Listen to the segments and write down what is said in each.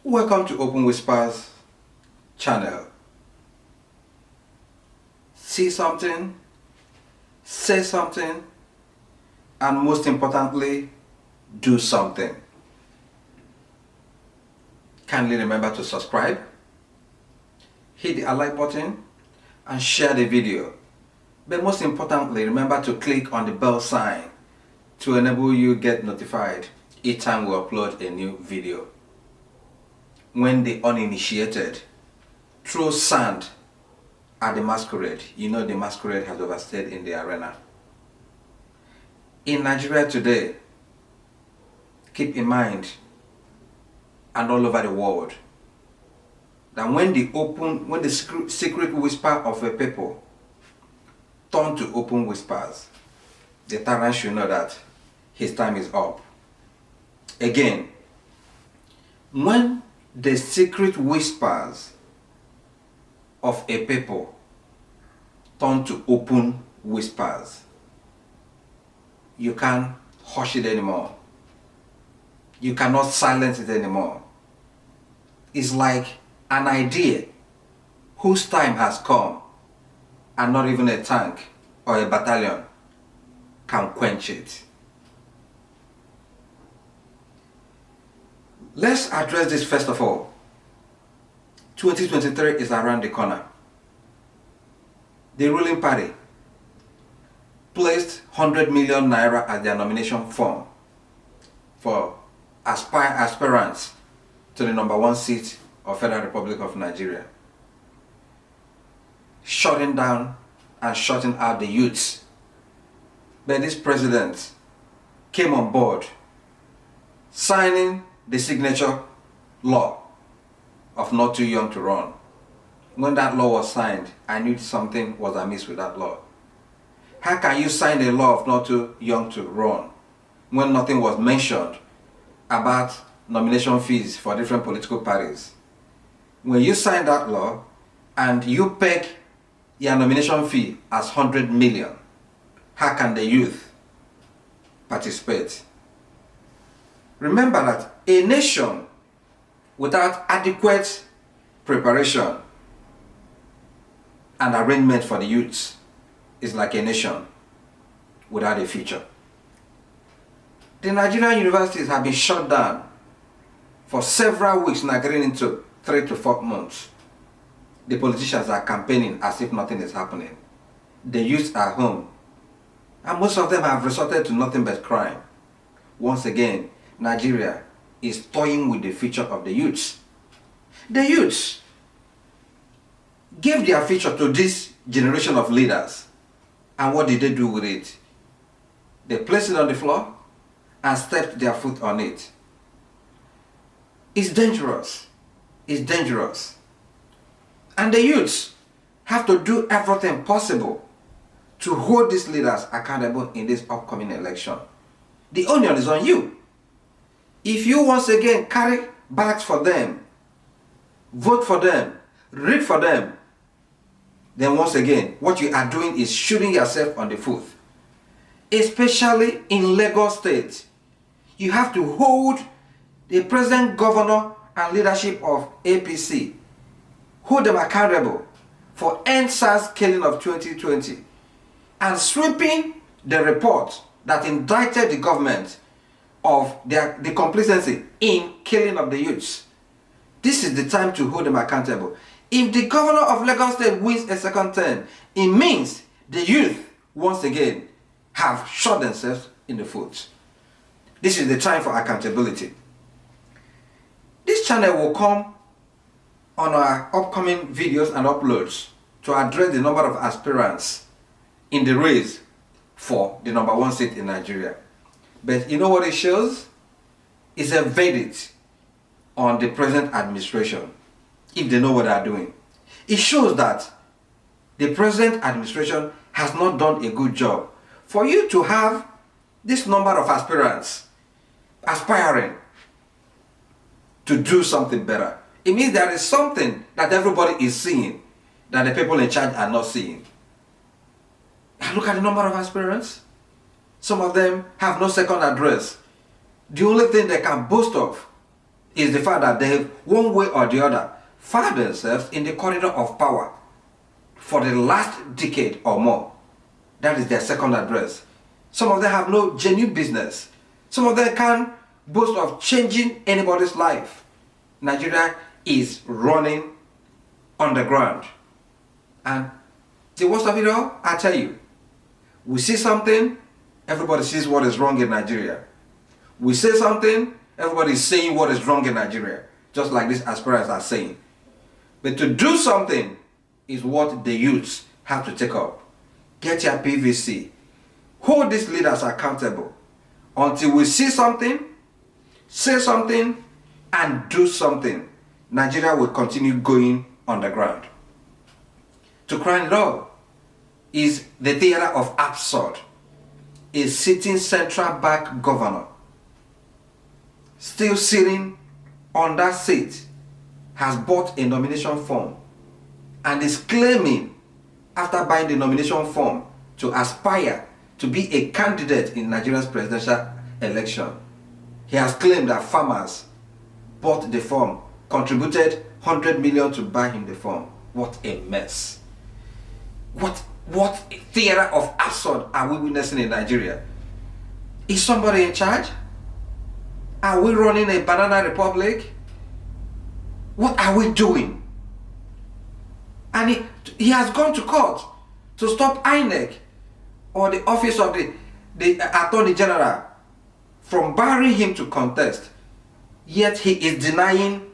Welcome to Open Whispers channel. See something, say something, and most importantly, do something. Kindly remember to subscribe, hit the like button, and share the video. But most importantly, remember to click on the bell sign to enable you get notified each time we upload a new video. When the uninitiated throw sand at the masquerade, you know the masquerade has overstayed in the arena. In Nigeria today, keep in mind, and all over the world, that when the secret whisper of a people turn to open whispers, the tyrant should know that his time is up. Again, when the secret whispers of a people turn to open whispers, you can't hush it anymore. You cannot silence it anymore. It's like an idea whose time has come, and not even a tank or a battalion can quench it. Let's address this first of all. 2023 is around the corner. The ruling party placed 100 million naira as their nomination form for aspirants to the #1 seat of Federal Republic of Nigeria, shutting down and shutting out the youths. But this president came on board, signing the signature law of not too young to run. When that law was signed, I knew something was amiss with that law. How can you sign a law of not too young to run when nothing was mentioned about nomination fees for different political parties? When you sign that law and you peg your nomination fee as 100 million, how can the youth participate? Remember that a nation without adequate preparation and arrangement for the youths is like a nation without a future. The Nigerian universities have been shut down for several weeks, now getting into 3 to 4 months. The politicians are campaigning as if nothing is happening. The youths are home, and most of them have resorted to nothing but crime. Once again, Nigeria is toying with the future of the youths. The youths gave their future to this generation of leaders, and what did they do with it? They placed it on the floor and stepped their foot on it. It's dangerous. It's dangerous. And the youths have to do everything possible to hold these leaders accountable in this upcoming election. The onion is on you. If you once again carry bags for them, vote for them, read for them, then once again, what you are doing is shooting yourself on the foot. Especially in Lagos State, you have to hold the present governor and leadership of APC, hold them accountable for EndSARS killing of 2020 and sweeping the report that indicted the government of the complicity in killing of the youths. This is the time to hold them accountable. If the governor of Lagos State wins a second term, it means the youth once again have shot themselves in the foot. This is the time for accountability. This channel will come on our upcoming videos and uploads to address the number of aspirants in the race for the #1 seat in Nigeria. But you know what it shows? It's a verdict on the present administration, if they know what they are doing. It shows that the present administration has not done a good job. For you to have this number of aspirants aspiring to do something better, it means there is something that everybody is seeing that the people in charge are not seeing. And look at the number of aspirants. Some of them have no second address. The only thing they can boast of is the fact that they have, one way or the other, found themselves in the corridor of power for the last decade or more. That is their second address. Some of them have no genuine business. Some of them can't boast of changing anybody's life. Nigeria is running underground. And the worst of it all, I tell you, we see something, everybody sees what is wrong in Nigeria. We say something, everybody is saying what is wrong in Nigeria. Just like these aspirants are saying. But to do something is what the youths have to take up. Get your PVC. Hold these leaders accountable. Until we see something, say something, and do something, Nigeria will continue going underground. To crown it all is the theater of absurd. A sitting central bank governor, still sitting on that seat, has bought a nomination form and is claiming, after buying the nomination form, to aspire to be a candidate in Nigeria's presidential election. He has claimed that farmers bought the form, contributed 100 million to buy him the form. What a mess. What theater of absurd are we witnessing in Nigeria? Is somebody in charge? Are we running a banana republic? What are we doing? And he has gone to court to stop INEC or the office of the Attorney General from barring him to contest. Yet he is denying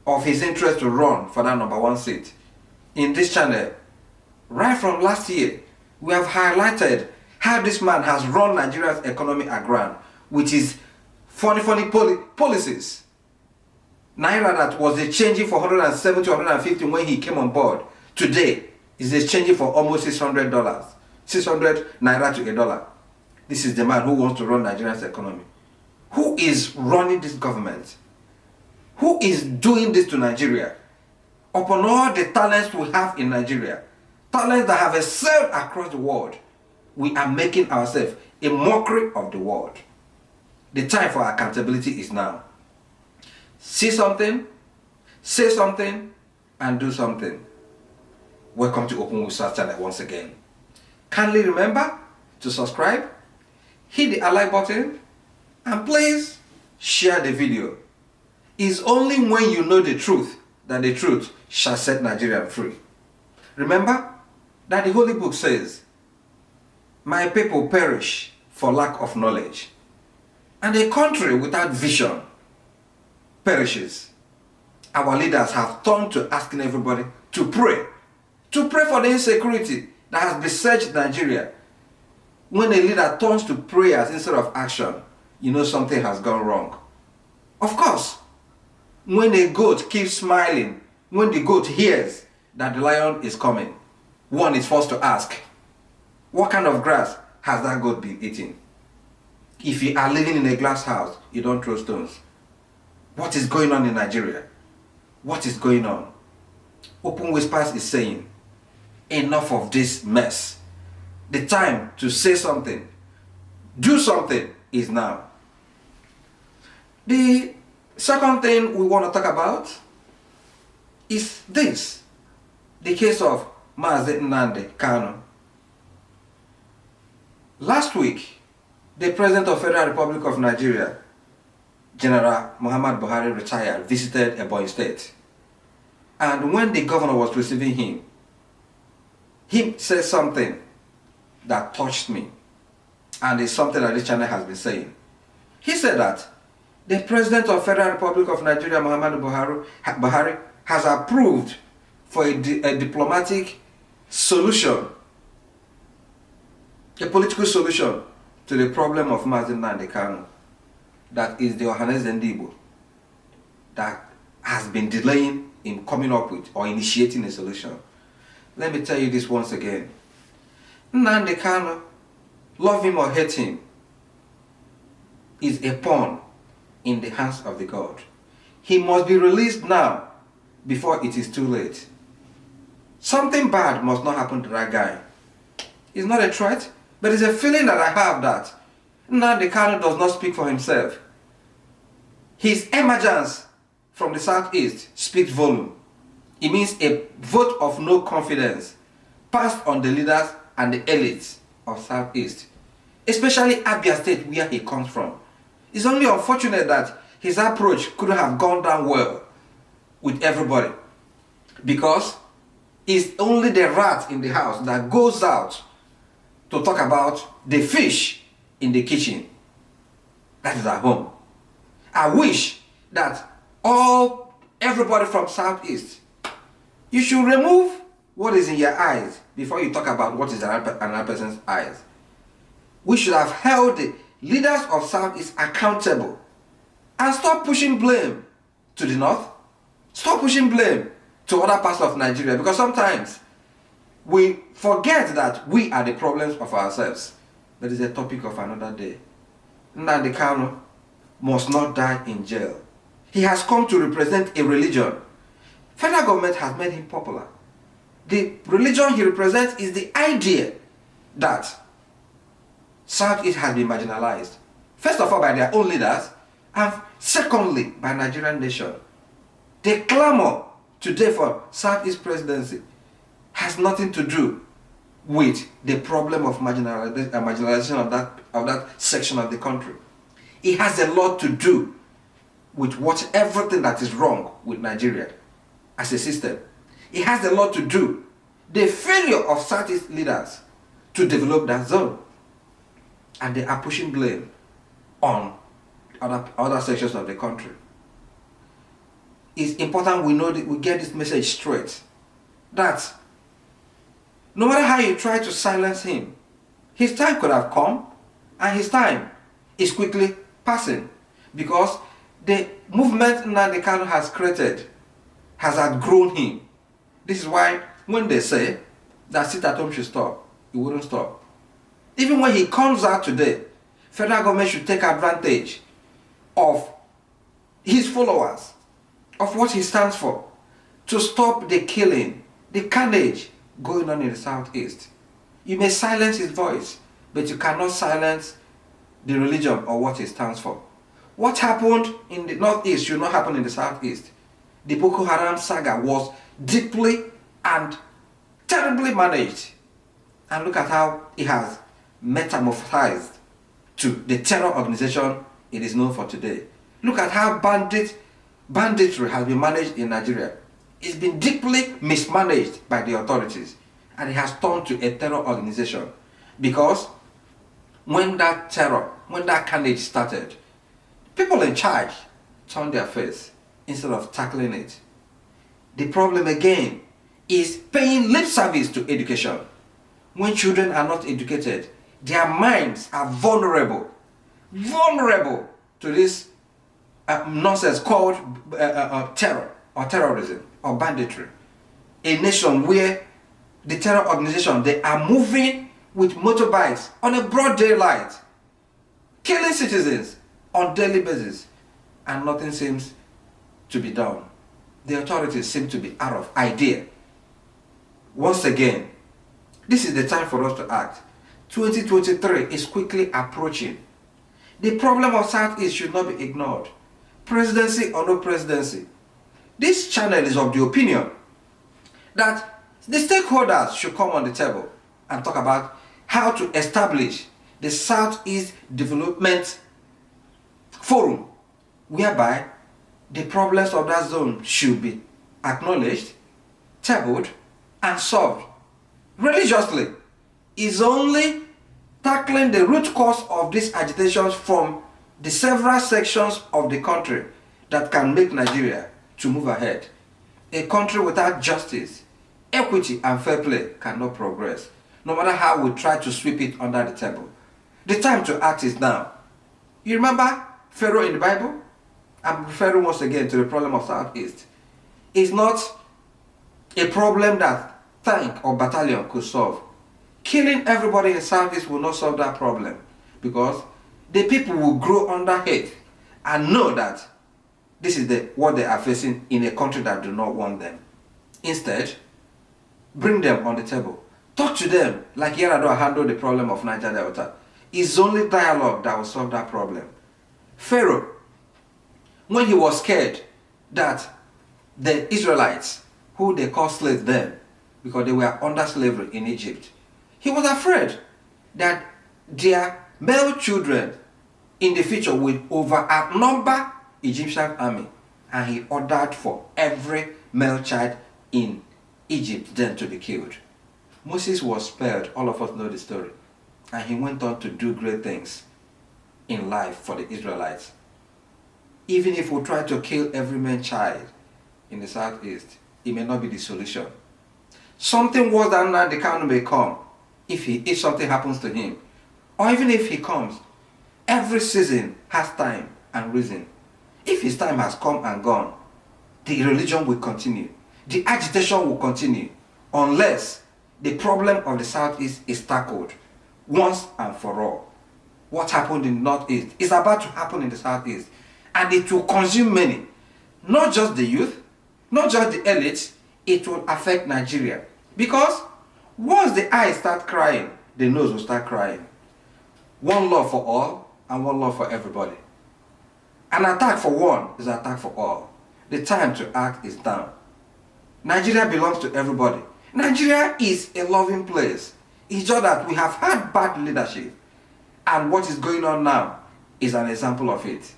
of his interest to run for that #1 seat. In this channel, right from last year, we have highlighted how this man has run Nigeria's economy aground with his funny policies. Naira that was exchanging for 170 to 150 when he came on board, today is exchanging for almost $600. 600 Naira to $1. This is the man who wants to run Nigeria's economy. Who is running this government? Who is doing this to Nigeria? Upon all the talents we have in Nigeria, talents that have excelled across the world, we are making ourselves a mockery of the world. The time for accountability is now. See something, say something, and do something. Welcome to Open with Search channel once again. Kindly remember to subscribe, hit the like button, and please share the video. It's only when you know the truth that the truth shall set Nigeria free. Remember that the Holy Book says, "My people perish for lack of knowledge, and a country without vision perishes." Our leaders have turned to asking everybody to pray for the insecurity that has besieged Nigeria. When a leader turns to prayers instead of action, you know something has gone wrong. Of course, when a goat keeps smiling, when the goat hears that the lion is coming, one is forced to ask, what kind of grass has that goat been eating? If you are living in a glass house, you don't throw stones. What is going on in Nigeria? What is going on? Open Whispers is saying, enough of this mess. The time to say something, do something is now. The second thing we want to talk about is this. The case of MAZI Nnamdi Kanu. Last week, the President of the Federal Republic of Nigeria, General Muhammad Buhari, retired, visited Ebonyi State. And when the governor was receiving him, he said something that touched me. And it's something that this channel has been saying. He said that the President of the Federal Republic of Nigeria, Muhammad Buhari, has approved for a diplomatic solution, a political solution to the problem of MAZI Nnamdi Kanu. That is the Ohaneze Ndigbo that has been delaying in coming up with or initiating a solution. Let me tell you this once again. Nnamdi Kanu, love him or hate him, is a pawn in the hands of the God. He must be released now before it is too late. Something bad must not happen to that guy. He's not a threat. But it's a feeling that I have that Nnamdi Kanu does not speak for himself. His emergence from the southeast speaks volume. It means a vote of no confidence passed on the leaders and the elites of southeast, especially Abia State where he comes from. It's only unfortunate that his approach couldn't have gone down well with everybody, because it's only the rat in the house that goes out to talk about the fish in the kitchen. That is at home. I wish that everybody from southeast, you should remove what is in your eyes before you talk about what is in another person's eyes. We should have held the leaders of southeast accountable and stop pushing blame to the north. Stop pushing blame to other parts of Nigeria, because sometimes we forget that we are the problems of ourselves. That is a topic of another day. Nnamdi Kanu must not die in jail. He has come to represent a religion. Federal government has made him popular. The religion he represents is the idea that Southeast has been marginalized. First of all by their own leaders, and secondly by Nigerian nation. The clamor today for Southeast presidency has nothing to do with the problem of marginalization of that section of the country. It has a lot to do with everything that is wrong with Nigeria as a system. It has a lot to do the failure of Southeast leaders to develop that zone, and they are pushing blame on other sections of the country. It's important we know that we get this message straight, that no matter how you try to silence him, his time could have come, and his time is quickly passing, because the movement Nnamdi Kanu has created has outgrown him. This is why when they say that sit at home should stop, he wouldn't stop. Even when he comes out today, federal government should take advantage of his followers, of what he stands for, to stop the killing, the carnage going on in the southeast. You may silence his voice, but you cannot silence the religion or what he stands for. What happened in the northeast should not happen in the southeast. The Boko Haram saga was deeply and terribly managed. And look at how it has metamorphosed to the terror organization it is known for today. Look at how banditry has been managed in Nigeria. It's been deeply mismanaged by the authorities, and it has turned to a terror organization, because when that carnage started, people in charge turned their face instead of tackling it. The problem again is paying lip service to education. When children are not educated, their minds are vulnerable to this nonsense called terror or terrorism or banditry. A nation where the terror organization, they are moving with motorbikes on a broad daylight, killing citizens on daily basis, and nothing seems to be done. The authorities seem to be out of idea. Once again, this is the time for us to act. 2023 is quickly approaching. The problem of Southeast should not be ignored. Presidency or no presidency, this channel is of the opinion that the stakeholders should come on the table and talk about how to establish the Southeast Development Forum, whereby the problems of that zone should be acknowledged, tabled, and solved. Religiously, is only tackling the root cause of these agitations from the several sections of the country that can make Nigeria to move ahead. A country without justice, equity, and fair play cannot progress, no matter how we try to sweep it under the table. The time to act is now. You remember Pharaoh in the Bible? I'm referring once again to the problem of Southeast. It's not a problem that tank or battalion could solve. Killing everybody in Southeast will not solve that problem, because the people will grow under hate and know that this is what they are facing in a country that do not want them. Instead, bring them on the table. Talk to them like Yar'Adua handled the problem of Niger Delta. It's only dialogue that will solve that problem. Pharaoh, when he was scared that the Israelites, who they call slaves then, because they were under slavery in Egypt, he was afraid that their male children in the future will outnumber Egyptian army, and he ordered for every male child in Egypt then to be killed. Moses was spared, all of us know the story, and he went on to do great things in life for the Israelites. Even if we try to kill every man child in the southeast, it may not be the solution. Something worse than Nnamdi Kanu may come if something happens to him, or even if he comes. Every season has time and reason. If his time has come and gone, the religion will continue. The agitation will continue unless the problem of the southeast is tackled once and for all. What happened in the northeast is about to happen in the southeast, and it will consume many. Not just the youth, not just the elites, it will affect Nigeria. Because once the eyes start crying, the nose will start crying. One law for all and one law for everybody. An attack for one is an attack for all. The time to act is now. Nigeria belongs to everybody. Nigeria is a loving place. It's just that we have had bad leadership. And what is going on now is an example of it.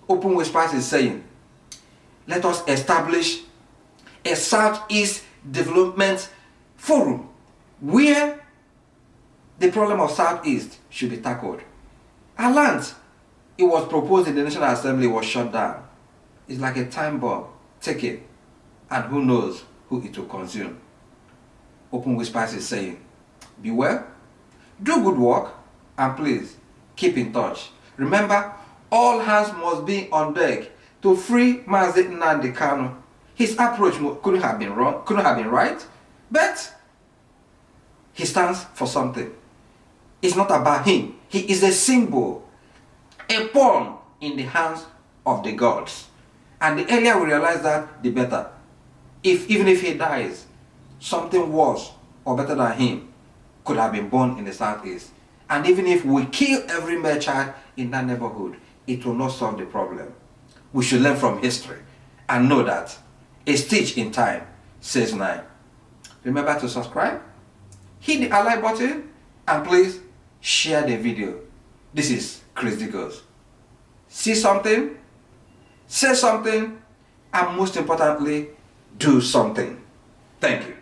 Open Whispers is saying, let us establish a Southeast Development Forum where the problem of Southeast should be tackled. Our land, it was proposed in the National Assembly, was shut down. It's like a time bomb. Take it, and who knows who it will consume. Open Whispers is saying, be well, do good work, and please keep in touch. Remember, all hands must be on deck to free MAZI Nnamdi Kanu. His approach couldn't have been wrong, couldn't have been right, but he stands for something. It's not about him. He is a symbol, a pawn in the hands of the gods. And the earlier we realize that, the better. Even if he dies, something worse or better than him could have been born in the southeast. And even if we kill every male child in that neighborhood, it will not solve the problem. We should learn from history and know that a stitch in time saves 9. Remember to subscribe, hit the like button, and please share the video. This is Chris Digos. See something, say something, and most importantly, do something. Thank you.